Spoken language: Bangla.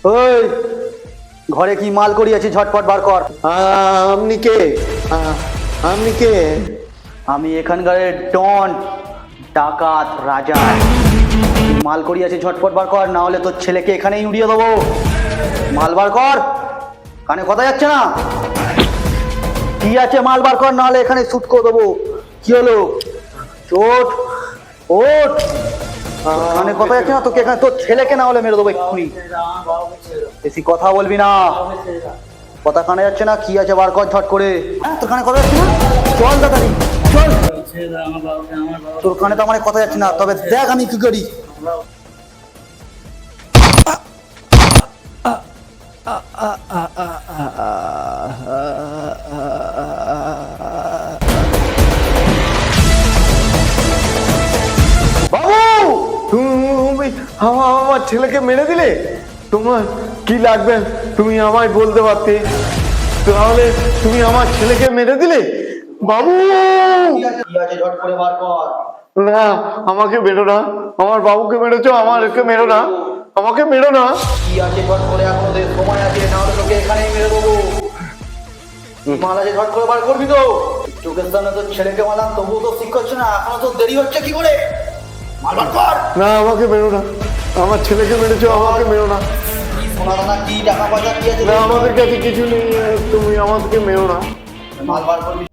ওই ঘরে কি মাল করিয়াছি, ঝটপট বার কর। আপনি কে? আপনি কে? আমি এখানকার ডন, ডাকাত রাজা। মাল করিয়াছি, ঝটপট বার কর, না হলে তোর ছেলেকে এখানেই উড়িয়ে দেবো। মাল বার কর, কানে কথা যাচ্ছে না? কি আছে মাল বার কর, না হলে এখানে শুট করে দেবো। কি হলো? চোট ওঠ, কানে কথা যাচ্ছে না? তোকে এখানে তোর ছেলেকে না হলে মেরে দেবো এক্ষুনি। বেশি কথা বলবি না। কথা কানে যাচ্ছে না? কি আছে বার কর ঝট করে। তোর কানে কথা যাচ্ছে না? চল তাড়াতাড়ি চল। তোর কানে তো আমার কথা যাচ্ছে না, তবে দেখ আমি কি করি। বাবু, তুমি আমার ছেলেকে মেরে দিলে। তোমার কি লাগবে তুমি আমায় বলতে পারতে, তাহলে তুমি আমার ছেলেকে মেরে দিলে। বাবু কি আছে ঝট করে বার কর। না, আমাকে মেরো না, আমার বাবুকে মেরেছো, আমাকে মেরো না, আমাকে মেরো না। কি আছে ঝট করে, এখনো তো সময় আছে, না হলে তোকে এখানেই মেরে দেবো। মাল আছে ঝট করে বার করবি তো? চোখের সামনে তোর ছেলেকে মারলাম, তবুও তো ঠিক করছে না, এখনো তো দেরি হচ্ছে কি করে? মাল বার কর। না, আমাকে মেরো না, আমার ছেলেকে মেরেছো, আমাকে মেরো না। সোনা দানা কি টাকা পয়সা কি আছে? না, আমাদের কাছে কিছু নেই, তুমি আমাদেরকে মেরো না। মাল বার করবি